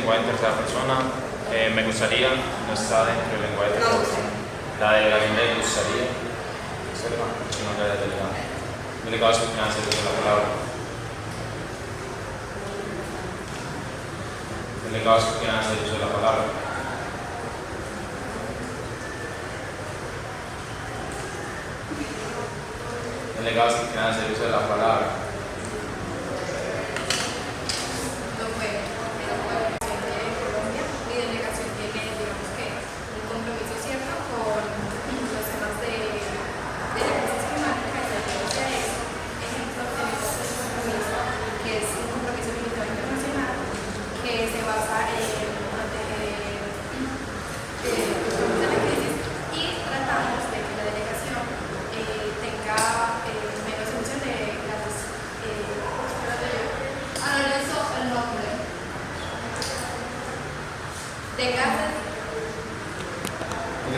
lenguaje en tercera persona. Me gustaría, no está dentro del lenguaje de tercera persona. La delegación de gustaría. No, la delegado. Delegados que quieran hacer uso de la palabra. Delegados que quieran hacer uso de la palabra. Delegados que quieran hacer uso de la palabra. Mi delegación tiene, digamos que, un compromiso cierto con los temas de la crisis climática y de eso. Ejemplo, tenemos un compromiso que es un compromiso militar internacional que se basa en proteger de la crisis y tratamos de que la delegación tenga menos emisión de gases. Analizo el nombre de gases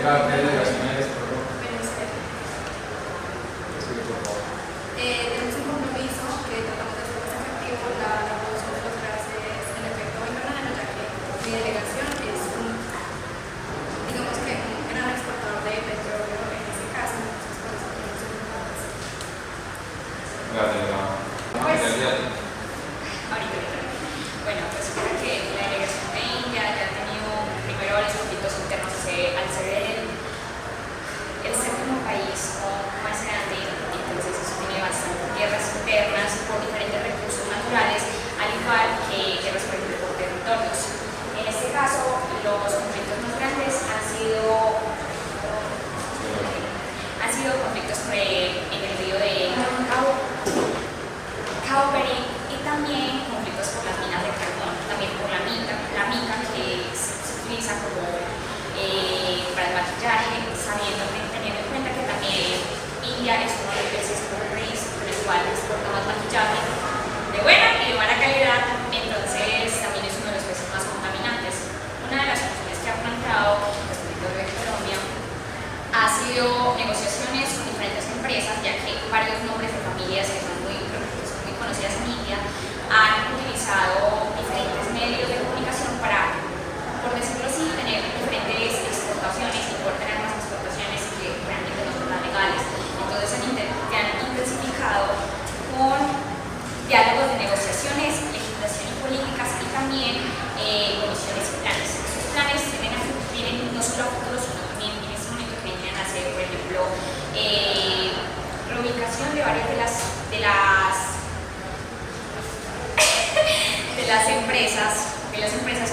Delegaciones, por favor. tenemos un compromiso que tratamos de hacer más efectivo la reducción de los gases en efecto invernadero, ya que mi delegación es digamos que un gran exportador de petróleo en este caso, entonces por eso tenemos un compromiso. Bueno, pues creo que la delegación de India ya ha tenido primero varios conflictos internos al ser el séptimo país más grande, entonces eso tiene bastantes guerras internas por diferentes recursos naturales, al igual que guerras por territorios. En este caso, los conflictos más grandes han sido conflictos en el río de Cabo Bering y también conflictos por las minas de carbón, también por la mica que se utiliza como para el maquillaje, teniendo en cuenta que también India es uno de los países con el cual exporta más maquillaje de buena y de mala calidad, entonces también es uno de los países más contaminantes. Una de las soluciones que ha planteado el territorio de Colombia ha sido negociaciones con diferentes empresas, ya que varios nombres de familias que son muy conocidas en India han utilizado diferentes medios de comunicación para, por decirlo así, tener diferentes exportaciones y poder tener más exportaciones que realmente no son tan legales. Entonces han intensificado con diálogos de negociaciones, legislación y políticas y también comisiones y planes. Estos planes tienen no solo a futuro, sino también en este momento que vienen a hacer, por ejemplo, la ubicación de varias de las empresas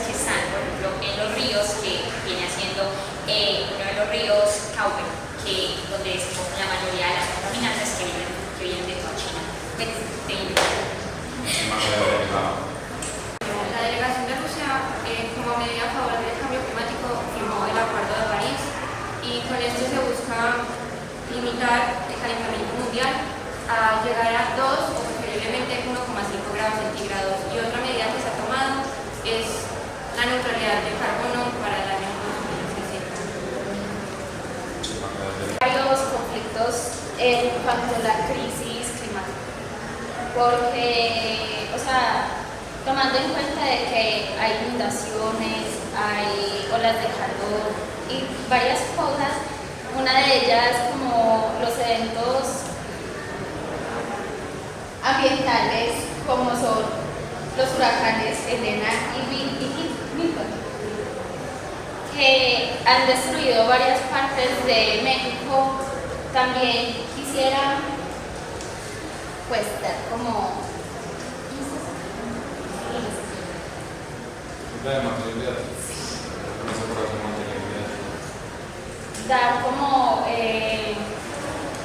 que están, por ejemplo, en los ríos, que viene siendo uno de los ríos Cauca, donde se encuentra la mayoría de las contaminantes que vienen de toda China. La delegación de Rusia, como medida a favor del cambio climático, firmó el Acuerdo de París y con esto se busca limitar el calentamiento mundial a llegar a 2 o preferiblemente 1,5 grados centígrados. Y otra medida que se ha tomado es la neutralidad de carbono para el año 2060. Varios conflictos en cuanto a la crisis climática, porque, o sea, tomando en cuenta de que hay inundaciones, hay olas de calor y varias cosas, una de ellas como los eventos ambientales como son los huracanes Elena y Milton, que han destruido varias partes de México. También quisiera pues dar como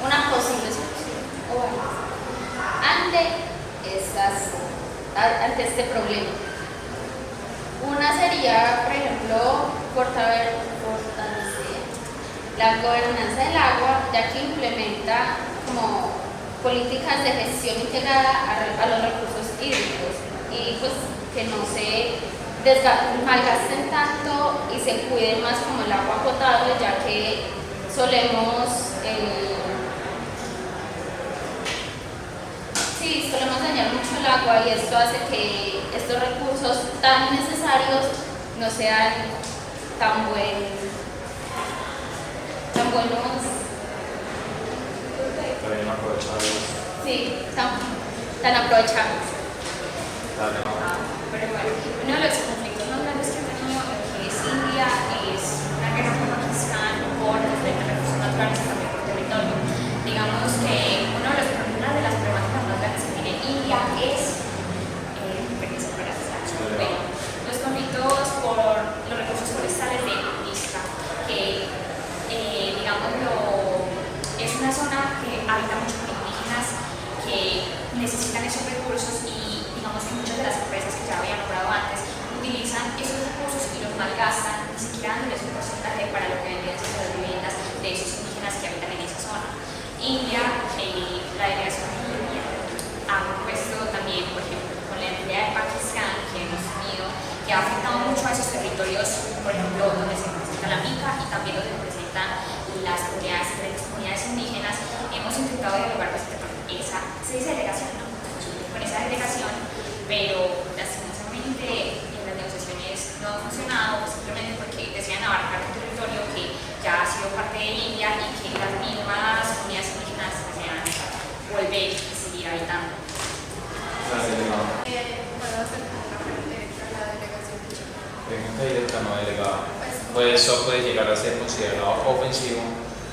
una posible solución o algo ante este problema. Una sería, por ejemplo, fortalecer la gobernanza del agua, ya que implementa como políticas de gestión integrada a los recursos hídricos y pues que no se malgasten tanto y se cuide más como el agua potable, ya que solemos dañar mucho el agua y esto hace que estos recursos tan necesarios no sean tan buenos, Pero bien aprovechables. sí, tan aprovechables. Dale. Pero bueno, uno de los conflictos más grandes que ha tenido lo que es India es una guerra con Pakistán por diferentes recursos naturales y también por territorio. Digamos que una de las problemáticas más grandes que tiene India es bueno, los conflictos por los recursos forestales de Odisha, que es una zona que habita muchos indígenas que necesitan esos recursos y digamos que muchas de las empresas que ya había nombrado antes utilizan esos recursos y los malgastan, ni siquiera dándoles un porcentaje para lo que vendrían siendo las viviendas de esos indígenas que habitan en esa zona. India, la delegación de India, ha propuesto también, por ejemplo, con la entidad de Pakistán que hemos tenido, que ha afectado mucho a esos territorios, por ejemplo, donde se presenta la mica y también donde se presentan las comunidades, diferentes comunidades indígenas. Hemos intentado dialogar con se dice delegación, ¿no? Con esa delegación, pero lastimosamente en las negociaciones no ha funcionado, simplemente porque desean abarcar un territorio que ya ha sido parte de India y que las mismas comunidades indígenas desean volver y seguir habitando. Gracias, delegado. ¿Puedo hacer una pregunta directa a la delegación de Chile? Pregunta directa, no delegado. Pues eso puede llegar a ser considerado ofensivo.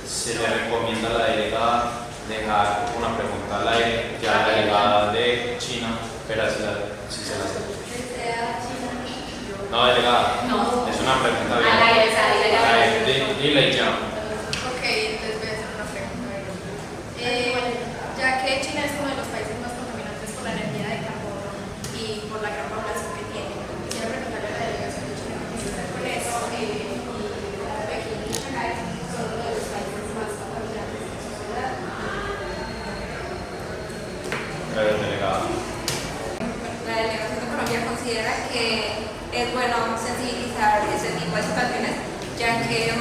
Se le recomienda a la delegada dejar una pregunta al aire, ya la delegada de China, pero si se la hace. No, delegada. No. Es una pregunta bien. Al aire, o sea, dile ya. Al aire, dile y ya. Ok, entonces voy a hacer una pregunta. Ya que China es uno de los países más contaminantes por la energía de carbono y por la gran población que tiene, quisiera preguntarle a la delegación de Chile qué piensa con eso y Pekín y Shanghái son uno de los países más contaminantes de la sociedad. Gracias, delegada. La delegación de Colombia considera que es bueno sensibilizar ese tipo de situaciones, ya que,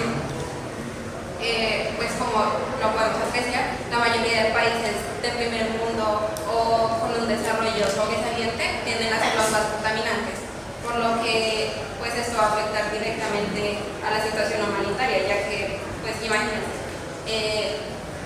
pues como lo podemos apreciar, la mayoría de países del primer mundo o con un desarrollo sobresaliente tienden a ser los más contaminantes, por lo que pues esto va a afectar directamente a la situación humanitaria, ya que, pues imagínense,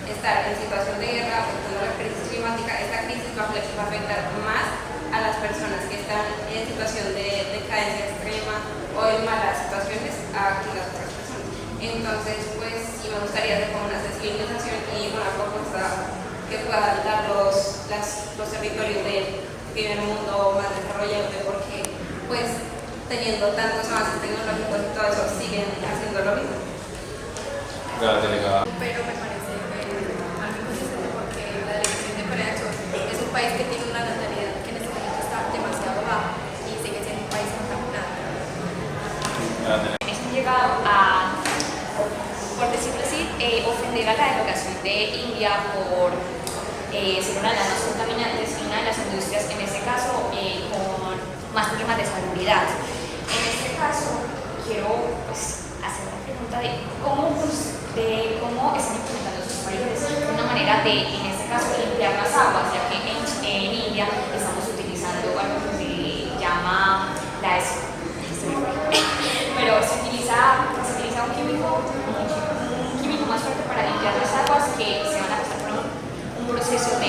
estar en situación de guerra, afectando la crisis climática, esta crisis va a afectar más a las personas que están en situación de decadencia extrema o en malas situaciones a que las otras personas. Entonces, pues sí me gustaría hacer como una sensibilización y una propuesta que puedan dar los territorios del primer mundo más desarrollados, porque pues teniendo tantos avances tecnológicos y todo eso siguen haciendo lo mismo. Gracias, delegada. Pero me parece algo inconsistente porque la delegación de Corea del Sur es un país que tiene una natalidad que en este momento está demasiado baja y sigue siendo un país contaminado. Gracias. Han llegado a, por decirlo así, ofender a la delegación de India por ser una de las más contaminantes y una de las industrias, en este caso, con más problemas de salubridad. En este caso, quiero pues, hacer una pregunta de cómo están implementando sus países de una manera de, en este caso, limpiar las aguas, ya que en India estamos utilizando algo que se llama pero se utiliza un químico más fuerte para limpiar las aguas que se van a pasar por un proceso de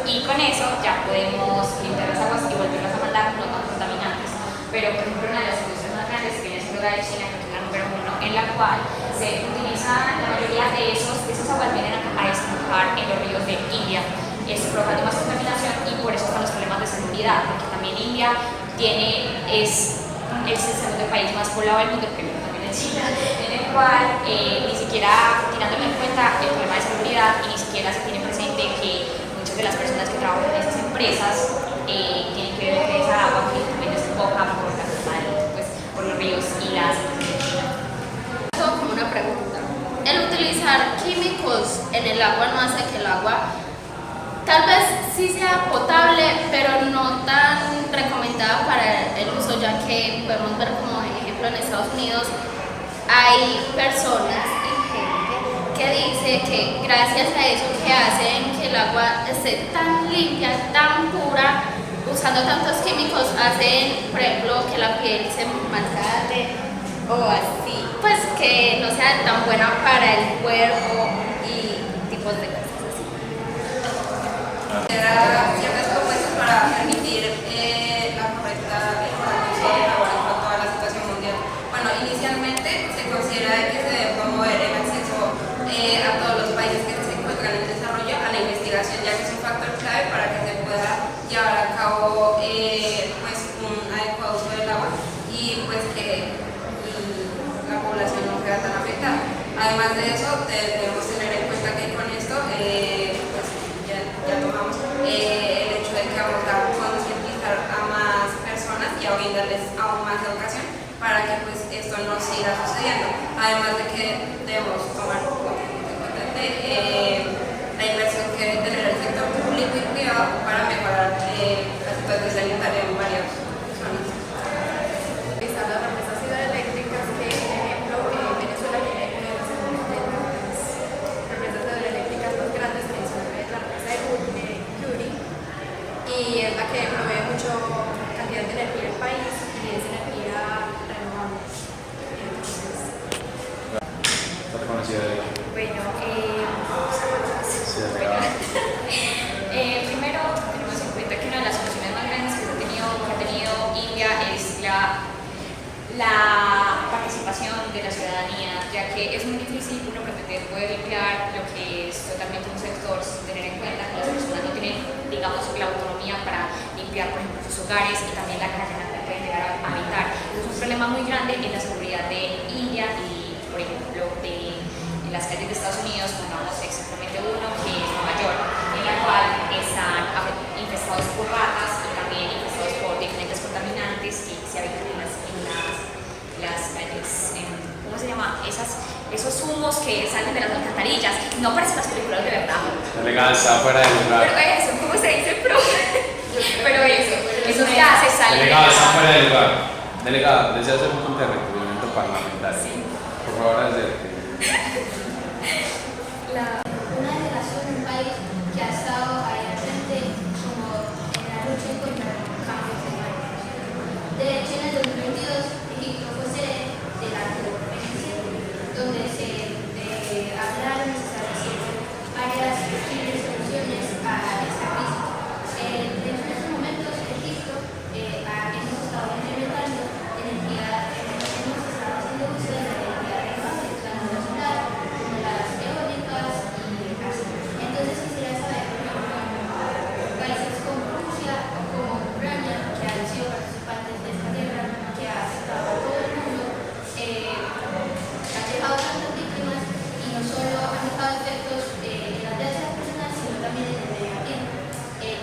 y con eso ya podemos limpiar las aguas y volverlas a mandar no tan contaminantes. Pero por ejemplo una de las industrias más grandes que viene siendo la de China, que es la número 1, en la cual se utiliza la mayoría de esas aguas vienen a desembocar en los ríos de India. Esto provocando más contaminación y por eso están los problemas de salubridad, porque también India es el segundo país más poblado del mundo, primero también es China, en el cual ni siquiera tirándolo en cuenta el problema de salubridad y ni siquiera se tiene presente que muchas de las personas que trabajan en esas empresas tienen que beber de esa agua que también desemboca por los ríos y las Tengo como una pregunta. El utilizar químicos en el agua no hace que el agua tal vez sí sea potable, pero no tan recomendada para el uso, ya que podemos ver como ejemplo en Estados Unidos hay personas y gente que dice que gracias a eso que hacen que el agua esté tan limpia, tan pura, usando tantos químicos hacen, por ejemplo, que la piel se maltrate o así, pues que no sea tan buena para el cuerpo y tipos de cosas así. Era ciertos compuestos para permitir la correcta economía y con toda la situación mundial. Bueno, inicialmente se considera que se debe promover el acceso a todos los países que se encuentran en desarrollo a la investigación, ya que es un factor clave para que se pueda llevar a cabo pues, un adecuado uso del agua y pues que la población no queda tan afectada. Además de eso, debemos tener en cuenta que con esto pues, ya tomamos el hecho de que vamos a concientizar a más personas y a brindarles aún más educación para que pues, esto no siga sucediendo. Además de que debemos tomar en cuenta la inversión que debe tener el sector público y privado para mejorar la situación sanitaria en varias zonas. Están las represas hidroeléctricas que, por ejemplo, Venezuela tiene una de las represas hidroeléctricas más grandes, que es la represa de Yuri, y es la que provee mucha cantidad de energía al país y es energía renovable. Entonces, ¿Está reconocido de Bueno, primero tenemos en cuenta que una de las soluciones más grandes que ha tenido India es la participación de la ciudadanía, ya que es muy difícil uno pretender poder limpiar lo que es totalmente un sector sin tener en cuenta que las personas no tienen, digamos, la autonomía para limpiar, por ejemplo, sus hogares y también la calle en la que pueden llegar a habitar. Es un problema muy grande en la seguridad de India y, por ejemplo, en las calles de Estados Unidos, pongamos exactamente uno que es Nueva York, en la cual están infestados por ratas y también infestados por diferentes contaminantes que se habitan en las calles, ¿cómo se llama? Esos humos que salen de las alcantarillas, no parecen las películas de verdad. Delegada, está fuera del lugar. Pero eso, ¿cómo se dice? Pero esos gases salen. Delegada, está fuera del lugar. Delegada, desea hacer un punto de requerimiento parlamentario. Sí. Por favor, acérquese. Una delegación de un país que ha estado ahí al frente como en la lucha contra el cambio climático. De hecho, en el 2022, Egipto fue sede de la conferencia donde se hablaron y se establecieron varias posibles soluciones a esta crisis. En estos momentos, Egipto hemos estado implementando hemos estado haciendo uso de la energía renovable, tanto la solar como las eólicas y así. Entonces quisiera saber, por ejemplo, países como Rusia o como Ucrania, que han sido participantes de esta guerra, que ha afectado a todo el mundo, ha dejado tantas víctimas y no solo ha dejado efectos en las vidas de las personas, sino también en el medio ambiente.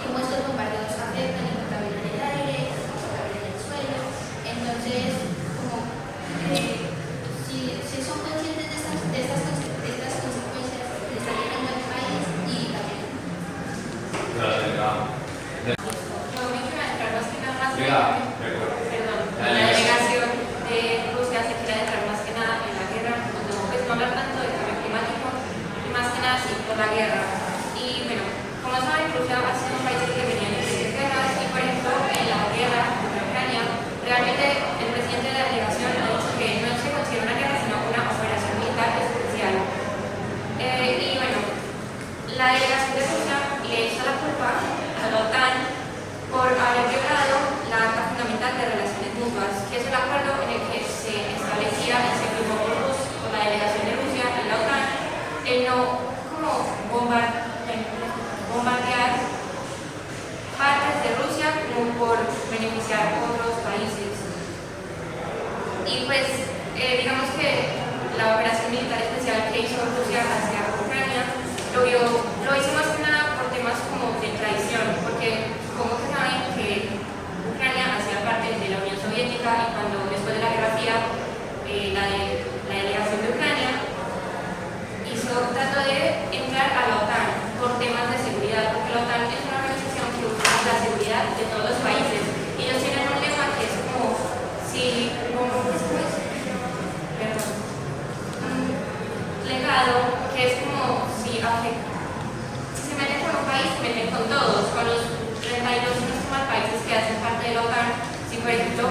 Cómo estos bombardeos afectan y contaminan el aire, contaminan el suelo. Entonces, si son conscientes de estas consecuencias, les está llegando al país y también. Gracias, delegada. Yo me quiero entrar más que nada Delegada, perdón, la delegación de Rusia se quiere entrar más que nada en la guerra, pues no hablar tanto del cambio climático y más que nada sí por la guerra. Y bueno, como saben, Rusia ha sido un país que venía en diferentes guerras y por ejemplo en la guerra contra Ucrania, realmente el presidente de la delegación ha dicho que no se considera una guerra sino una operación militar especial. Y bueno, la delegación de Rusia le echa la culpa a la OTAN por haber violado la Acta Fundamental de Relaciones Mutuas, que es el acuerdo en el que se establecía y se firmó por la delegación de Rusia y la OTAN el no como bombardear partes de Rusia como por beneficiar a otros países. Y pues digamos que la operación militar especial que hizo Rusia hacia Ucrania lo hizo más que nada por temas como de traición, porque como que saben que Ucrania hacía parte de la Unión Soviética y cuando después de la Guerra Fría la delegación de Ucrania trató de entrar a la OTAN por temas de seguridad, porque la OTAN es una organización que busca la seguridad de todos los países y ellos tienen un lema que es como si legado, que es como si por ejemplo,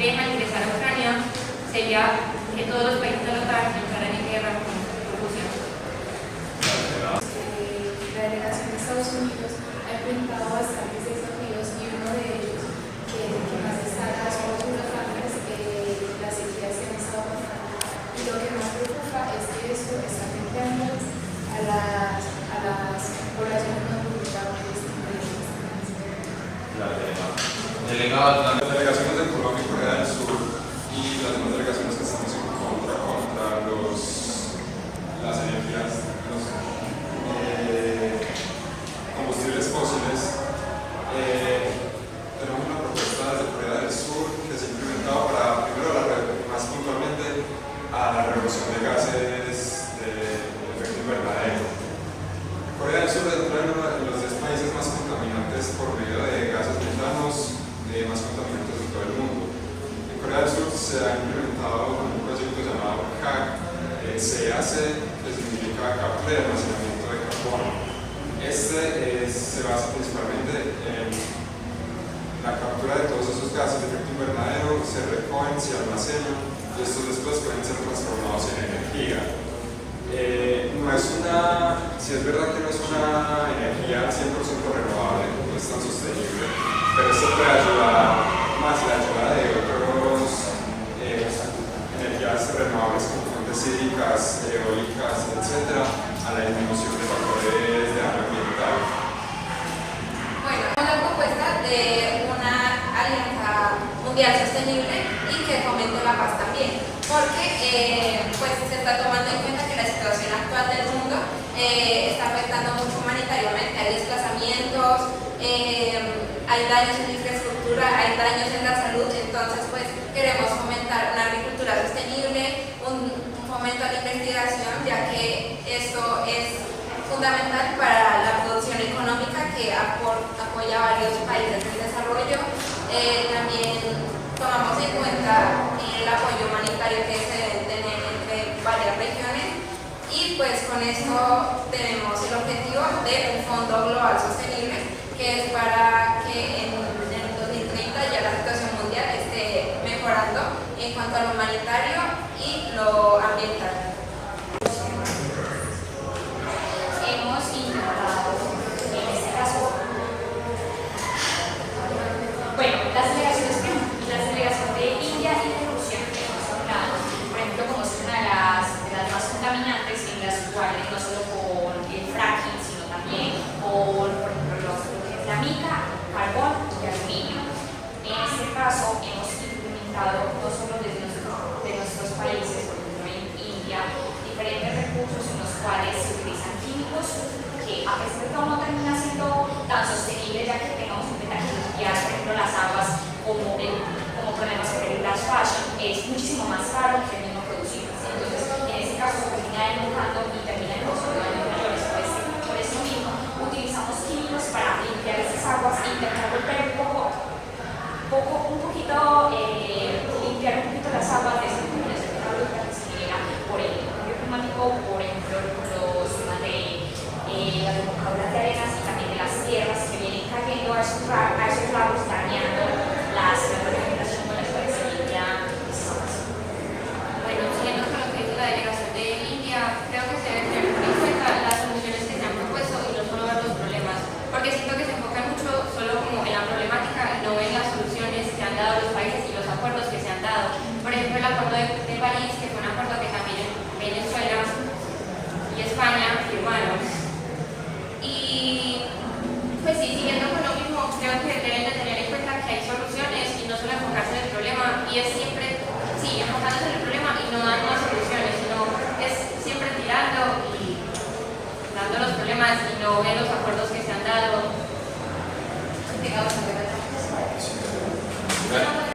dejan ingresar a Ucrania, sería que todos los países de la OTAN entraran en guerra con Rusia. La delegación de Estados Unidos ha enfrentado bastantes desafíos y uno de ellos, que más destaca, son los huracanes, las sequías que han estado pasando. Y lo que más preocupa es que esto está afectando a las poblaciones más vulnerables. Delegado, Las delegaciones de Colombia y Corea del Sur y las demás delegaciones que estamos en contra las energías, los combustibles fósiles, tenemos una propuesta desde Corea del Sur que se ha implementado para, primero, más puntualmente, a la reducción de gases de efecto invernadero. Corea del Sur entra en los 10 países más contaminantes por medio de gases metanos, más contaminantes de todo el mundo. En Corea del Sur se ha implementado un proyecto llamado CAC, CAC, que significa captura y almacenamiento de carbono. Se basa principalmente en la captura de todos esos gases de efecto invernadero, se recogen, se almacenan y estos después pueden ser transformados en energía. Si es verdad que no es una energía 100% renovable, no es tan sostenible, pero esto puede ayudar más la ayuda de otras energías renovables como fuentes hídricas, eólicas, etc., a la disminución de factores de daño ambiental. Bueno, la propuesta de una alianza mundial sostenible y que fomente la paz también, porque pues se está tomando en cuenta que la situación actual del mundo está afectando mucho humanitariamente, hay desplazamientos, hay daños en la infraestructura, hay daños en la salud, entonces pues queremos fomentar una agricultura sostenible, un fomento a la investigación, ya que esto es fundamental para la producción económica que apoya a varios países en desarrollo. También tomamos en cuenta el apoyo humanitario que se debe tener entre varias regiones y pues con esto tenemos el objetivo de un fondo global sostenible que es para que en el 2030 ya la situación mundial esté mejorando en cuanto a lo humanitario y lo ambiental. Hemos intentado, en este caso, bueno, las delegaciones de India y de Rusia que hemos hablado, por ejemplo, como es una de las más contaminantes, en las cuales no solo por el fracking, sino también por ejemplo, lo que es la mica, carbón y aluminio. En este caso, hemos implementado no solo desde nuestros países, por ejemplo en India, diferentes recursos en los cuales se utilizan químicos que a pesar de todo no termina siendo tan sostenible, ya que tenemos en cuenta que limpiar, por ejemplo, las aguas como problemas sobre el flash fashion es muchísimo más caro que el mismo producirlas. Entonces, en este caso se termina enojando y termina en costo de daños mayores. Pues, por eso mismo utilizamos químicos para limpiar esas aguas, intentar volver